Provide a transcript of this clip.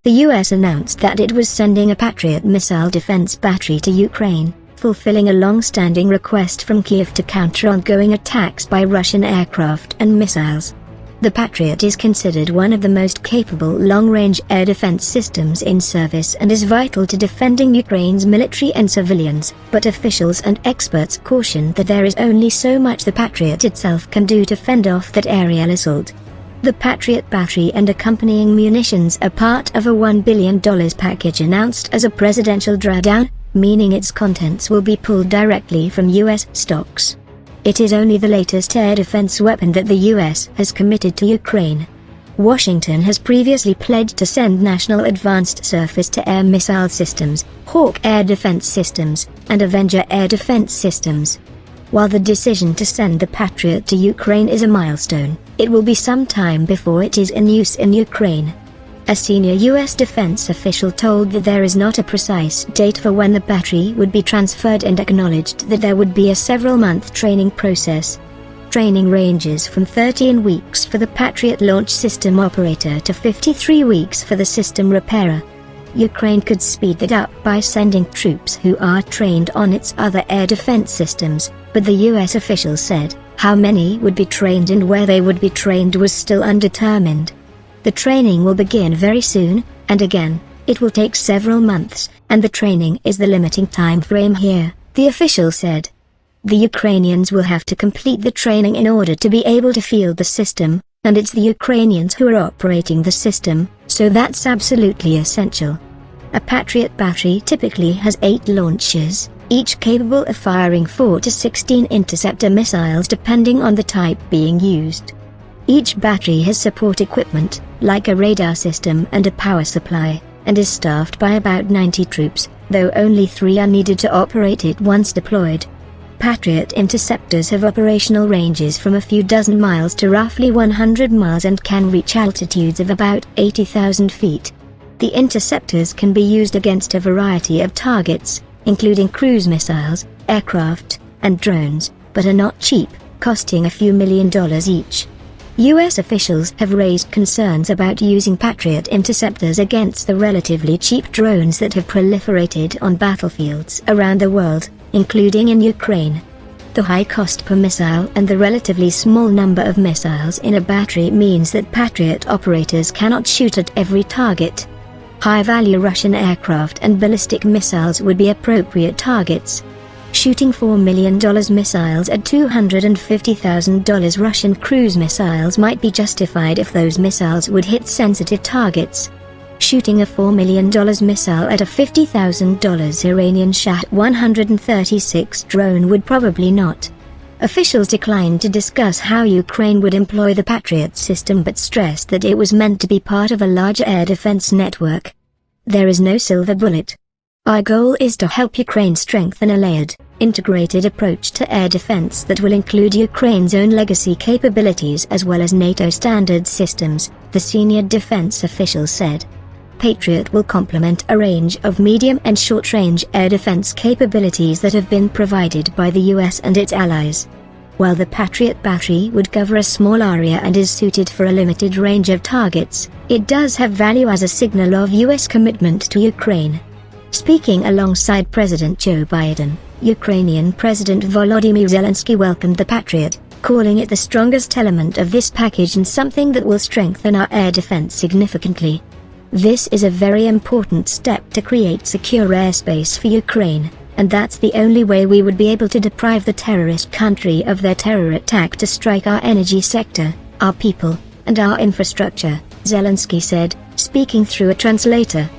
The US announced that it was sending a Patriot missile defense battery to Ukraine, fulfilling a long-standing request from Kyiv to counter ongoing attacks by Russian aircraft and missiles. The Patriot is considered one of the most capable long-range air defense systems in service and is vital to defending Ukraine's military and civilians, but officials and experts caution that there is only so much the Patriot itself can do to fend off that aerial assault. The Patriot battery and accompanying munitions are part of a $1 billion package announced as a presidential drawdown, meaning its contents will be pulled directly from US stocks. It is only the latest air defense weapon that the US has committed to Ukraine. Washington has previously pledged to send National Advanced Surface-to-Air Missile Systems, Hawk Air Defense Systems, and Avenger Air Defense Systems. While the decision to send the Patriot to Ukraine is a milestone, it will be some time before it is in use in Ukraine. A senior US defense official told that there is not a precise date for when the battery would be transferred and acknowledged that there would be a several-month training process. Training ranges from 13 weeks for the Patriot launch system operator to 53 weeks for the system repairer. Ukraine could speed that up by sending troops who are trained on its other air defense systems, but the US official said how many would be trained and where they would be trained was still undetermined. The training will begin very soon, and again, it will take several months, and the training is the limiting time frame here, the official said. The Ukrainians will have to complete the training in order to be able to field the system, and it's the Ukrainians who are operating the system, so that's absolutely essential. A Patriot battery typically has 8 launchers, each capable of firing 4 to 16 interceptor missiles depending on the type being used. Each battery has support equipment, like a radar system and a power supply, and is staffed by about 90 troops, though only 3 are needed to operate it once deployed. Patriot interceptors have operational ranges from a few dozen miles to roughly 100 miles and can reach altitudes of about 80,000 feet. The interceptors can be used against a variety of targets, including cruise missiles, aircraft, and drones, but are not cheap, costing a few $1 million each. US officials have raised concerns about using Patriot interceptors against the relatively cheap drones that have proliferated on battlefields around the world, including in Ukraine. The high cost per missile and the relatively small number of missiles in a battery means that Patriot operators cannot shoot at every target. High-value Russian aircraft and ballistic missiles would be appropriate targets. Shooting $4 million missiles at $250,000 Russian cruise missiles might be justified if those missiles would hit sensitive targets. Shooting a $4 million missile at a $50,000 Iranian Shah-136 drone would probably not. Officials declined to discuss how Ukraine would employ the Patriot system but stressed that it was meant to be part of a larger air defense network. There is no silver bullet. Our goal is to help Ukraine strengthen a layered, integrated approach to air defense that will include Ukraine's own legacy capabilities as well as NATO standard systems, the senior defense official said. Patriot will complement a range of medium and short-range air defense capabilities that have been provided by the US and its allies. While the Patriot battery would cover a small area and is suited for a limited range of targets, it does have value as a signal of US commitment to Ukraine. Speaking alongside President Joe Biden, Ukrainian President Volodymyr Zelensky welcomed the Patriot, calling it the strongest element of this package and something that will strengthen our air defense significantly. This is a very important step to create secure airspace for Ukraine, and that's the only way we would be able to deprive the terrorist country of their terror attack to strike our energy sector, our people, and our infrastructure, Zelensky said, speaking through a translator.